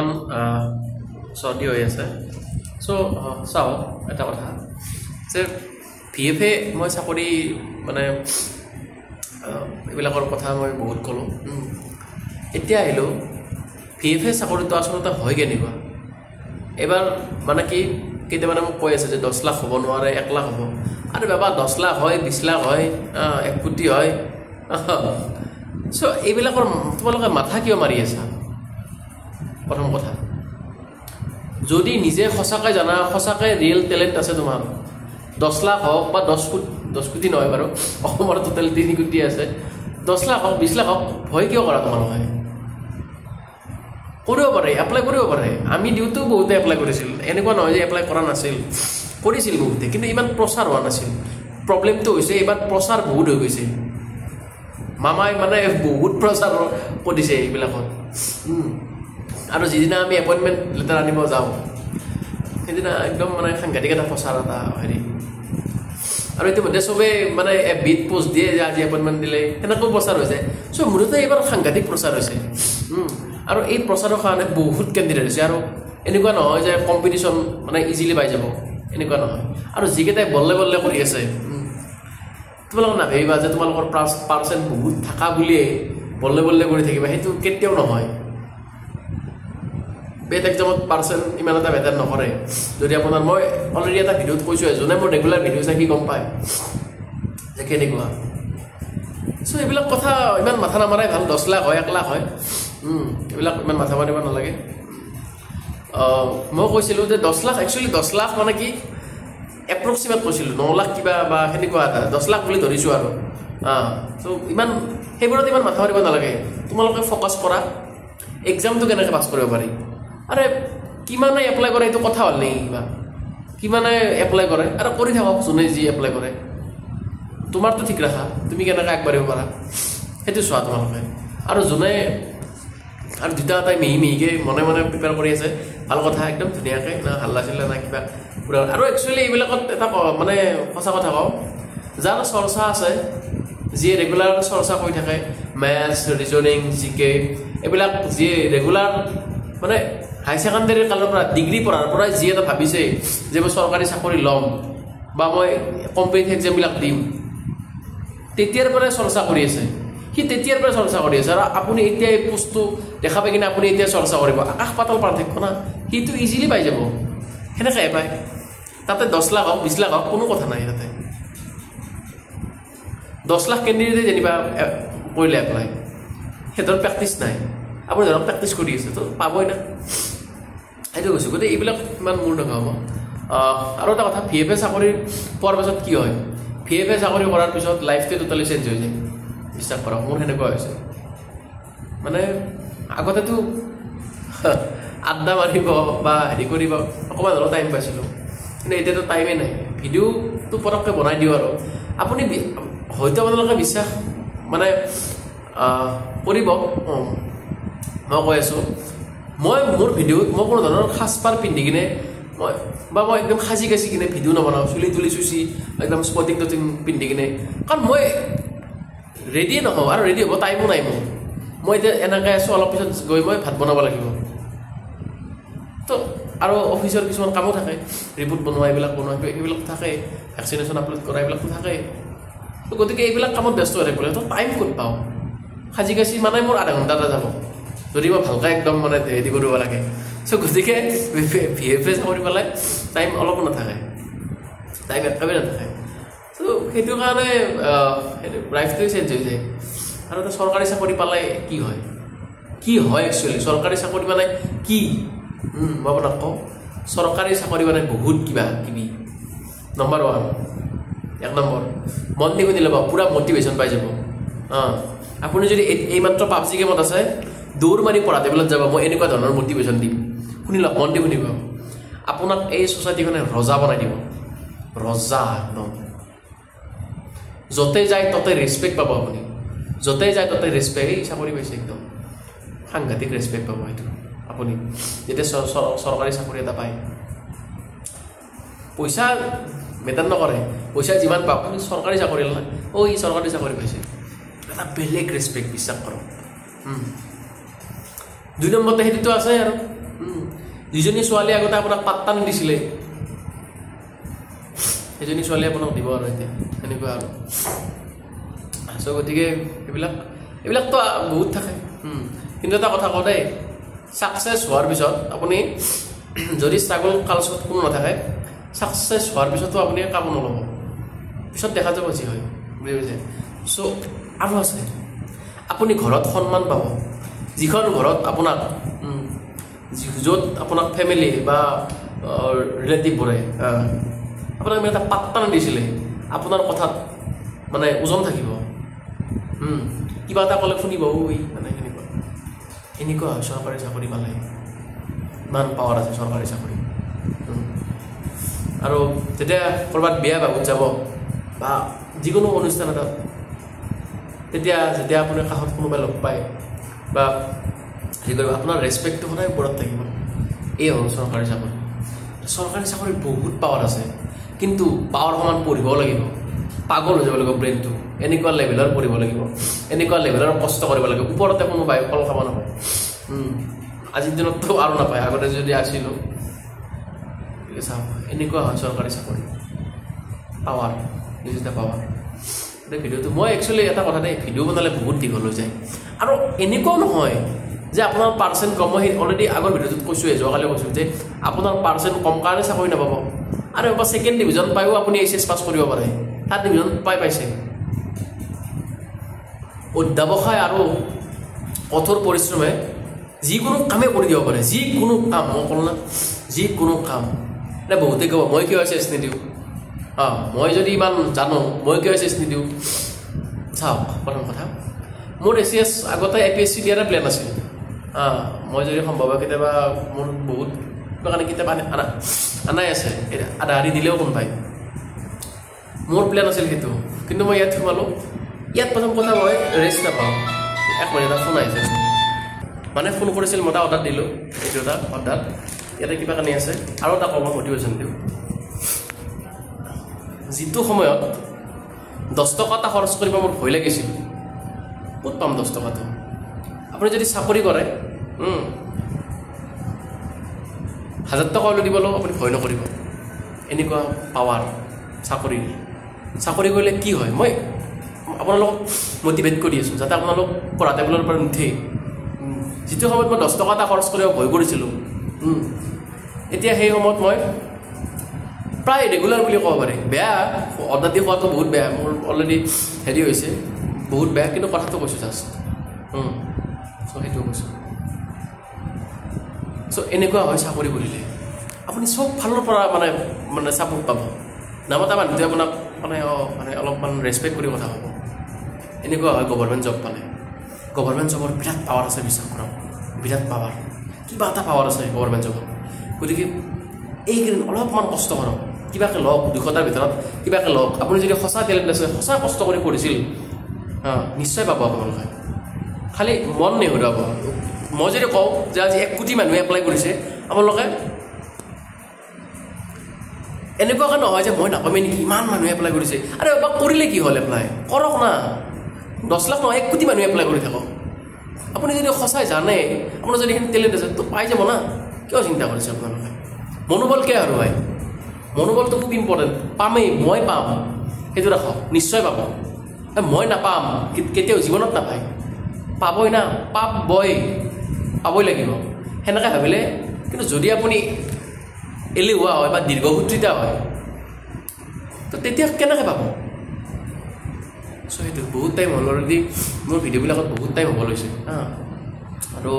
অকণমান চৰ্দি হৈ আছে চ' চাওঁ এটা কথা যে VFA মই চাকৰি মানে এইবিলাকৰ কথা মই বহুত ক'লোঁ এতিয়া আহিলোঁ VFA চাকৰিটো আচলতে হয় কেনেকুৱা এবাৰ মানে কি কেতিয়াবা মোক কৈ আছে যে 10 লাখ হ'ব নোৱাৰে 1 লাখ হ'ব আৰু বাবা 10 লাখ হয় 20 লাখ হয় 1 কোটি হয় চ' এইবিলাকৰ তোমালোকে মাথা কিয় মাৰি আছা প্ৰথম কথা যদি নিজে সঁচাকৈ জানা সঁচাকৈ ৰিয়েল টেলেণ্ট আছে তোমাৰ 10 লাখ হওক বা 10 কোটি নহয় বাৰু অসমৰ টোটেল 3 কোটি আছে 10 লাখ হওক 20 লাখ হওক ভয় কিয় কৰা তোমালোকে কৰিব পাৰে এপ্লাই কৰিব পাৰে আমি দিওঁতো বহুতে এপ্লাই কৰিছিল এনেকুৱা নহয় যে এপ্লাই কৰা নাছিল কৰিছিল বহুতে কিন্তু ইমান প্ৰচাৰ হোৱা নাছিল প্ৰব্লেমটো হৈছে এইবাৰ প্ৰচাৰ বহুত হৈ গৈছে মামাই মানে বহুত প্ৰচাৰ কৰিছে এইবিলাকত আৰু যিদিনা আমি এপইণ্টমেণ্ট লেটাৰ আনিব যাওঁ সেইদিনা একদম মানে সাংঘাতিক এটা প্ৰচাৰ এটা হেৰি আৰু ইতিমধ্যে চবেই মানে বিট পোষ্ট দিয়ে যে আজি এপইণ্টমেণ্ট দিলে সেনেকৈ প্ৰচাৰ হৈছে চ' মুঠতে এইবাৰ সাংঘাতিক প্ৰচাৰ হৈছে আৰু এই প্ৰচাৰৰ কাৰণে বহুত কেণ্ডিডেট হৈছে আৰু এনেকুৱা নহয় যে কম্পিটিশ্যন মানে ইজিলি পাই যাব এনেকুৱা নহয় আৰু যিকেইটাই বল্লে বল্লে কৰি আছে তোমালোকে নাভাবিবা যে তোমালোকৰ পাৰ্চেণ্ট বহুত থকা বুলিয়ে বল্লে বল্লে কৰি থাকিবা সেইটো কেতিয়াও নহয় বেট এক্সামত পাৰ্চেণ্ট ইমান এটা মেটাৰ নকৰে যদি আপোনাৰ মই অলৰেডি এটা ভিডিঅ'ত কৈছোঁ যোনে মোৰ ৰেগুলাৰ ভিডিঅ' চাই সি গম পায় যে কেনেকুৱা চ' এইবিলাক কথা ইমান মাথা নামাৰাই ভাল 10 লাখ হয় 1 লাখ হয় এইবিলাক ইমান মাথা মাৰিব নালাগে মই কৈছিলোঁ যে 10 লাখ একচুৱেলি 10 লাখ মানে কি এপ্ৰক্সিমেট কৈছিলোঁ 9 লাখ কিবা বা সেনেকুৱা এটা 10 লাখ বুলি ধৰিছোঁ আৰু চ' ইমান সেইবোৰত ইমান মাথা মাৰিব নালাগে তোমালোকে ফ'কাছ কৰা এক্সামটো কেনেকৈ পাছ কৰিব পাৰি আৰে কিমানে এপ্লাই কৰে এইটো কথা হ'ল নেকি কিবা কিমানে এপ্লাই কৰে আৰু কৰি থাকক যোনে যি এপ্লাই কৰে তোমাৰতো ঠিক ৰাখা তুমি কেনেকৈ আগবাঢ়িব পাৰা সেইটো চোৱা তোমালোকে আৰু যোনে আৰু দুটা এটাই মিহিকৈ মনে মনে প্ৰিপেয়াৰ কৰি আছে ভাল কথা একদম ধুনীয়াকৈ না হাল্লা চিল্লা না কিবা পুৰা আৰু একচুৱেলি এইবিলাকত এটা মানে সঁচা কথা কওঁ যাৰ চৰ্চা আছে যিয়ে ৰেগুলাৰ চৰ্চা কৰি থাকে মেথছ ৰিজনিং জিকে এইবিলাক যিয়ে ৰেগুলাৰ মানে হাই ছেকেণ্ডেৰীৰ কালৰ পৰা ডিগ্ৰী পঢ়াৰ পৰাই যি এটা ভাবিছে যে মই চৰকাৰী চাকৰি ল'ম বা মই কম্পিটিটিভ এক্সামবিলাক দিম তেতিয়াৰ পৰাই চৰ্চা কৰি আছে সি তেতিয়াৰ পৰাই চৰ্চা কৰি আছে আৰু আপুনি এতিয়া এই পোষ্টটো দেখা পাই কিনে আপুনি এতিয়া চৰ্চা কৰিব আকাশ পাতাল পাৰ্থক্য না সিটো ইজিলি পাই যাব সেনেকৈ পায় তাতে 10 লাখ হওক 20 লাখ হওক কোনো কথা নাই তাতে 10 লাখ কেণ্ডিডেটে যেনিবা কৰিলে এপ্লাই সিহঁতৰ প্ৰেক্টিচ নাই আপুনি ধৰক প্ৰেক্টিচ কৰি আছে তো পাবই না সেইটো কৈছোঁ গতিকে এইবিলাক ইমান মূৰ নগাব আৰু এটা কথা VFA চাকৰি পোৱাৰ পাছত কি হয় VFA চাকৰি কৰাৰ পিছত লাইফটো টোটেলি চেঞ্জ হৈ যায় বিশ্বাস কৰক মোৰ সেনেকুৱা হৈছে মানে আগতেতো আড্ডা মাৰিব বা হেৰি কৰিব অকণমান হ'লেও টাইম পাইছিলোঁ কিন্তু এতিয়াতো টাইমেই নাই ভিডিঅ'টো পটককৈ বনাই দিওঁ আৰু আপুনি হয়তো আপোনালোকে বিশ্বাস মানে কৰিব মই কৈ আছোঁ মই মোৰ ভিডিঅ'ত মই কোনো ধৰণৰ সাজপাৰ পিন্ধি কিনে মই একদম সাজি কাচি কিনে ভিডিঅ' নবনাওঁ চুলি তুলি চুচি একদম স্পটিং টটিং পিন্ধি কিনে কাৰণ মই ৰেডিয়ে নহওঁ আৰু ৰেডি হ'ব টাইমো নাই মই এতিয়া এনেকৈ আছোঁ অলপ পিছত গৈ মই ভাত বনাব লাগিব তো আৰু অফিচৰ কিছুমান কামো থাকে ৰিপৰ্ট বনোৱা এইবিলাক থাকে ভেকচিনেশ্যন আপলোড কৰা এইবিলাকতো থাকে তো গতিকে এইবিলাক কামত ব্যস্ত হৈ থাকিব তো টাইম ক'ত পাওঁ সাজি কাচি মানে মোৰ আধা ঘণ্টা এটা যাব যদি মই ভালকৈ একদম মানে হেৰি কৰিব লাগে চ' গতিকে VFA চাকৰি পালে টাইম অলপো নাথাকে টাইম একেবাৰে নাথাকে ত' সেইটো কাৰণে লাইফটোৱে চেঞ্জ হৈ যায় আৰু এটা চৰকাৰী চাকৰি পালে কি হয় একচুৱেলি চৰকাৰী চাকৰি মানে কি মই আপোনাক কওঁ চৰকাৰী চাকৰি মানে বহুত কিবা কিবি নম্বৰ 1 1 নম্বৰ মন দি শুনি ল'ব পূৰা মটিভেশ্যন পাই যাব আপুনি যদি এইমাত্ৰ PUBG গেমত আছে দৌৰ মাৰি পঢ়া টেবুলত যাব মই এনেকুৱা ধৰণৰ মটিভেশ্যন দিম শুনি লওক মন দি শুনিব আপোনাক এই ছ'চাইটিখনে ৰজা বনাই দিব ৰজা একদম য'তে যায় ততে ৰেচপেক্ট পাব আপুনি য'তে যায় ততে ৰেচপেক্ট এই চাকৰি পাইছে একদম সাংঘাতিক ৰেচপেক্ট পাব সেইটো আপুনি যেতিয়া চৰকাৰী চাকৰি এটা পায় পইচা মেটাৰ নকৰে পইচা যিমান পাওক আপুনি চৰকাৰী চাকৰি ল'লে ই চৰকাৰী চাকৰি পাইছে এটা বেলেগ ৰেচপেক্ট বিশ্বাস কৰক 2 নম্বৰতে সেইটোতো আছে আৰু যিজনী ছোৱালী আগতে আপোনাক পাত্তা নিদিছিলে সেইজনী ছোৱালী আপোনাক দিব আৰু এতিয়া এনেকুৱা আৰু চ' গতিকে এইবিলাকতো বহুত থাকে কিন্তু এটা কথা কওঁ দেই ছাকচেছ হোৱাৰ পিছত আপুনি যদি ষ্ট্ৰাগল কালচাৰত কোনো নাথাকে ছাকচেছ হোৱাৰ পিছতো আপুনি কাম নল'ব পিছত দেখা যাব যি হয় বুজি পাইছে চ' আৰু আছে আপুনি ঘৰত সন্মান পাব যিখন ঘৰত আপোনাক য'ত আপোনাক ফেমিলি বা ৰিলেটিভবোৰে আপোনাক এটা পাত্তা নিদিছিলে আপোনাৰ কথাত মানে ওজন থাকিব কিবা এটা ক'লে শুনিব ঐ মানে এনেকুৱা হয় চৰকাৰী চাকৰি পালে ইমান পাৱাৰ আছে চৰকাৰী চাকৰি আৰু যেতিয়া ক'ৰবাত বিয়া বাবুত যাব বা যিকোনো অনুষ্ঠান এটাত তেতিয়া যেতিয়া আপুনি কাষত কোনোবাই লগ পায় বা হেৰি কৰিব আপোনাৰ ৰেচপেক্টটো সদায় ওপৰত থাকিব এই হ'ল চৰকাৰী চাকৰিত বহুত পাৱাৰ আছে কিন্তু পাৱাৰ সমান পঢ়িব লাগিব পাগল হৈ যাব লাগিব ব্ৰেইনটো এনেকুৱা লেভেলৰ পঢ়িব লাগিব এনেকুৱা লেভেলৰ কষ্ট কৰিব লাগিব ওপৰতে কোনোবাই ফল খাব নাপায় আজিৰ দিনততো আৰু নাপায় আগতে যদি আছিলোঁ চাওক এনেকুৱা হয় চৰকাৰী চাকৰি পাৱাৰ নিজে পাৱাৰ এতিয়া ভিডিঅ'টো মই একচুৱেলি এটা কথা দেই ভিডিঅ' বনালে বহুত দীঘল হৈ যায় আৰু এনেকুৱাও নহয় যে আপোনাৰ পাৰ্চেণ্ট কম মই অলৰেডি আগৰ ভিডিঅ'টোত কৈছোঁৱে যোৱাকালি কৈছোঁ যে আপোনাৰ পাৰ্চেণ্ট কম কাৰণে চাকৰি নাপাব আৰু এবাৰ ছেকেণ্ড ডিভিজন পায়ো আপুনি এইচ এছ পাছ কৰিব পাৰে থাৰ্ড ডিভিজন পাইছে অধ্যাৱসায় আৰু কঠোৰ পৰিশ্ৰমে যিকোনো কামেই কৰি দিব পাৰে যিকোনো কাম মই ক'লো না যিকোনো কাম এতিয়া বহুতে ক'ব মই কিয় এইচ এছ নিদিওঁ মই যদি ইমান জানো মই কিয় এইচ এছ নিদিওঁ চাওক প্ৰথম কথা মোৰ এইচ এছ আগতে APSC দিয়াৰ প্লেন আছিল মই যদি সম্ভৱ হয় কেতিয়াবা মোৰ বহুত কাৰণে কিতাপ আনাই আছে আধা আধি দিলেও কোনোবাই মোৰ প্লেন আছিল সেইটো কিন্তু মই ইয়াত সোমালোঁ ইয়াত প্ৰথম কথা মই ৰেষ্ট নাপাওঁ এক মিনিট এটা ফোন আহিছে মানে ফোন কৰিছিল মই এটা অৰ্ডাৰ দিলোঁ এইটো এটা অৰ্ডাৰ ইয়াতে কিবা কানি আছে আৰু এটা কৰ্ম মটিভেশ্যন দিওঁ যিটো সময়ত 10 টকা এটা খৰচ কৰিব মোৰ ভয় লাগিছিল ক'ত পাম 10 টকাটো আপুনি যদি চাকৰি কৰে 1000 টকা লৈ দিব আপুনি ভয় নকৰিব এনেকুৱা পাৱাৰ চাকৰি কৰিলে কি হয় মই আপোনালোকক মটিভেট কৰি আছোঁ যাতে আপোনালোক পঢ়া টেবুলৰ পৰা নুঠে যিটো সময়ত মই 10 টকা এটা খৰচ কৰিব ভয় কৰিছিলোঁ এতিয়া সেই সময়ত মই প্ৰায় ৰেগুলাৰ বুলি ক'ব পাৰি বেয়া অৰ্ডাৰ দি খোৱাটো বহুত বেয়া মোৰ অলৰেডি হেৰি হৈছে বহুত বেয়া কিন্তু কথাটো কৈছোঁ জাষ্ট চ' সেইটো কৈছোঁ চ' এনেকুৱা হয় চাকৰি কৰিলে আপুনি চব ফালৰ পৰা মানে ছাপোৰ্ট পাব নামতা মানুহটোৱে আপোনাক মানে অলপমান ৰেচপেক্ট কৰি কথা হ'ব এনেকুৱা হয় গভৰ্ণমেণ্ট জব পালে গভৰ্ণমেণ্ট জবৰ বিৰাট পাৱাৰ আছে বিশ্বাস কৰক বিৰাট পাৱাৰ কিবা এটা পাৱাৰ আছে গভৰ্ণমেণ্ট জবত গতিকে এইকেইদিন অলপমান কষ্ট কৰক কিবাকে লওক 200টাৰ ভিতৰত কিবাকে লওক আপুনি যদি সঁচা টেলেণ্ট আছে সঁচা কষ্ট কৰি পঢ়িছিল নিশ্চয় পাব আপোনালোকে খালি মন নেহেৰুৱাব মই যদি কওঁ যে আজি 1 কোটি মানুহে এপ্লাই কৰিছে আপোনালোকে এনেকুৱাকৈ নহয় যে মই নাপামেই নেকি ইমান মানুহে এপ্লাই কৰিছে আৰে এবাৰ কৰিলে কি হ'ল এপ্লাই কৰক না 10 লাখ নহয় 1 কোটি মানুহে এপ্লাই কৰি থাকক আপুনি যদি সঁচাই জানে আপোনাৰ যদি সেইখিনি টেলেণ্ট আছে তো পাই যাব না কিয় চিন্তা কৰিছে আপোনালোকে মনোবল কিয় হেৰুৱাই মনোবলটো খুব ইম্পৰ্টেণ্ট পামেই মই পাম সেইটো ৰাখক নিশ্চয় পাব মই নাপাম কেতিয়াও জীৱনত নাপায় পাবই না পাবই লাগিব সেনেকৈ ভাবিলে কিন্তু যদি আপুনি এলেহুৱা হয় বা দীৰ্ঘসূত্ৰিতা হয় তো তেতিয়া কেনেকৈ পাব চ' সেইটো বহুত টাইম হ'ল অলৰেডি মোৰ ভিডিঅ'বিলাকত বহুত টাইম হ'ব লৈছে আৰু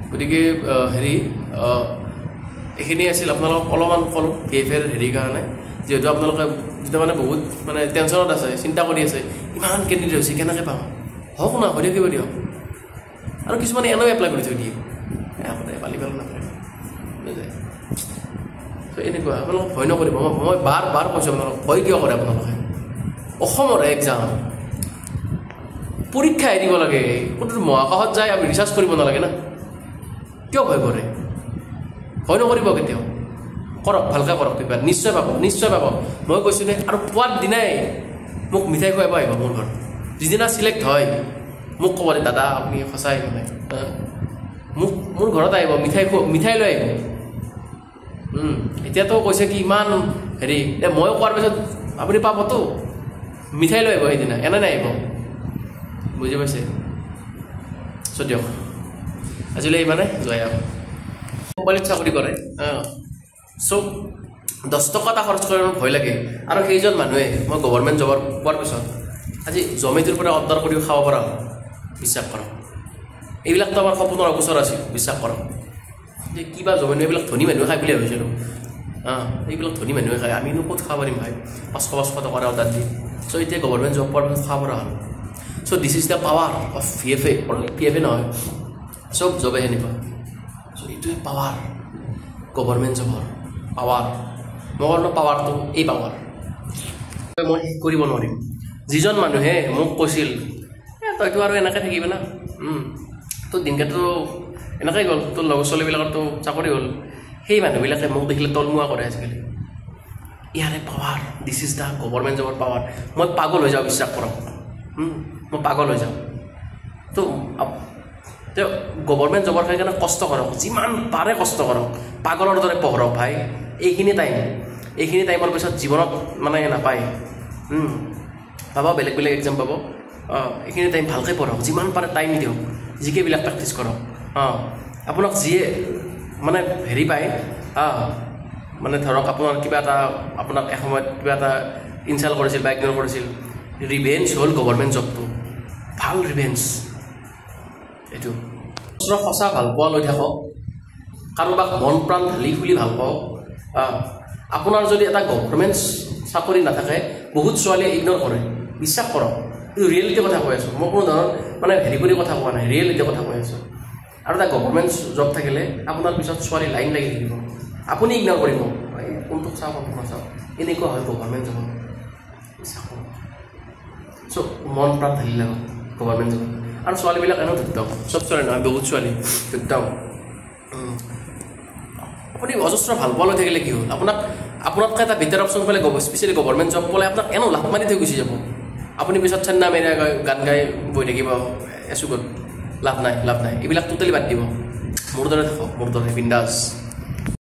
গতিকে হেৰি এইখিনি আছিল আপোনালোকক অলপমান ক'লোঁ VFR হেৰিৰ কাৰণে যিহেতু আপোনালোকে যেতিয়া মানে বহুত মানে টেনশ্যনত আছে চিন্তা কৰি আছে ইমান কেণ্ডিডেট হৈছে কেনেকৈ পাম হওক না হৈ থাকিব দিয়ক আৰু কিছুমানে এনেও এপ্লাই কৰি থৈ দিয়ে আপোনাৰ পালি পাল নাপায় ত' এনেকুৱা আপোনালোকক ভয় নকৰিব মই বাৰ কৈছোঁ আপোনালোকক ভয় কিয় কৰে আপোনালোকে অসমৰ এক্সাম পৰীক্ষা এৰিব লাগে কোনো মহাকাশত যায় আমি ৰিচাৰ্চ কৰিব নালাগে না কিয় ভয় কৰে ভয় নকৰিব কেতিয়াও কৰক ভালকৈ কৰক পেপাৰ নিশ্চয় পাব মই কৈছোঁ নে আৰু পোৱাৰ দিনাই মোক মিঠাই খুৱাব আহিব মোৰ ঘৰত যিদিনা চিলেক্ট হয় মোক ক'ব দাদা আপুনি সঁচাই মানে মোৰ ঘৰত আহিব মিঠাই লৈ আহিব এতিয়াতো কৈছে কি ইমান হেৰি মই কোৱাৰ পিছত আপুনি পাবতো মিঠাই লৈ আহিব সেইদিনা এনে নাই আহিব বুজি পাইছে চ' দিয়ক আজিলৈ ইমানে জয় আহক কোম্পানীত চাকৰি কৰে চ' 10 টকা এটা খৰচ কৰিব ভয় লাগে আৰু সেইজন মানুহে মই গভৰ্ণমেণ্ট জবৰ পোৱাৰ পিছত আজি জমেটোৰ পৰা অৰ্ডাৰ কৰি খাব পৰা বিশ্বাস কৰক এইবিলাকতো আমাৰ সপোনৰ অগোচৰ আছিল বিশ্বাস কৰক যে কিবা জমেটো এইবিলাক ধনী মানুহে খাই বুলি ভাবিছিলোঁ এইবিলাক ধনী মানুহে খায় আমিনো ক'ত খাব পাৰিম ভাই 500 টকাৰ অৰ্ডাৰ দি চ' এতিয়া গভৰ্ণমেণ্ট জব পোৱাৰ পিছত খাব পৰা হ'ল so' this is the power of PFA only PFA নহয় চব জবে সেনেকুৱা চ' এইটোৱে পাৱাৰ গভৰ্ণমেণ্ট জবৰ পাৱাৰ মোৰ পাৱাৰটো এই পাৱাৰ মই কৰিব নোৱাৰিম যিজন মানুহে মোক কৈছিল তইতো আৰু এনেকৈ থাকিবি না তোৰ দিনকেইটাতো এনেকৈ গ'ল তোৰ লগৰ ছোৱালীবিলাকৰতো চাকৰি হ'ল সেই মানুহবিলাকে মোক দেখিলে তলমুৱা কৰে আজিকালি ইয়াৰে power this is the government জবৰ পাৱাৰ মই পাগল হৈ যাওঁ বিশ্বাস কৰক মই পাগল হৈ যাওঁ তো গভৰ্ণমেণ্ট জবৰ কাৰণে কষ্ট কৰক যিমান পাৰে কষ্ট কৰক পাগলৰ দৰে পঢ়ক ভাই এইখিনি টাইমৰ পিছত জীৱনত মানে নাপায় পাব বেলেগ বেলেগ এক্সাম পাব এইখিনি টাইম ভালকৈ পঢ়ক যিমান পাৰে টাইম দিয়ক জিকেবিলাক প্ৰেক্টিছ কৰক আপোনাক যিয়ে মানে হেৰি পায় মানে ধৰক আপোনাৰ কিবা এটা আপোনাক এসময়ত কিবা এটা ইনচাল্ট কৰিছিল বা ইগন'ৰ কৰিছিল ৰিভেঞ্জ হ'ল গভৰ্ণমেণ্ট জবটো ভাল ৰিভেঞ্জ এইটো সঁচা ভাল পোৱা লৈ থাকক কাৰোবাক মন প্ৰাণ ঢালি খুলি ভাল পাওক আপোনাৰ যদি এটা গভৰ্ণমেণ্ট চাকৰি নাথাকে বহুত ছোৱালীয়ে ইগন'ৰ কৰে বিশ্বাস কৰক এইটো ৰিয়েলিটি কথা কৈ আছোঁ মই কোনো ধৰণৰ মানে হেৰি কৰি কথা কোৱা নাই ৰিয়েলিটি কথা কৈ আছোঁ আৰু এটা গভৰ্ণমেণ্ট জব থাকিলে আপোনাৰ পিছত ছোৱালী লাইন লাগি থাকিব আপুনি ইগন'ৰ কৰিব কোনটোক চাওঁ কোনটোক নাচাওঁ এনেকুৱা হয় গভৰ্ণমেণ্ট জবত বিশ্বাস কৰক চ' মন প্ৰাণ ঢালি লাগক গভৰ্ণমেণ্ট জবত আৰু ছোৱালীবিলাক এনেও ধুত্তাও চব ছোৱালী নহয় বহুত ছোৱালী ধুত্তাও আপুনি অজস্ৰ ভাল পোৱা লৈ থাকিলে কি হ'ল আপোনাতকৈ এটা বেটাৰ অপশ্যন পালে স্পেচিয়েলি গভৰ্ণমেণ্ট জব পালে আপোনাক এনেও লাভ মাৰি থৈ গুচি যাব আপুনি পিছত চেন্না মেৰিয়া গান গাই বহি থাকিব এচুকত লাভ নাই এইবিলাক টোটেলি বাদ দিব মোৰ দৰে থাকক মোৰ দৰে বিন্দাছ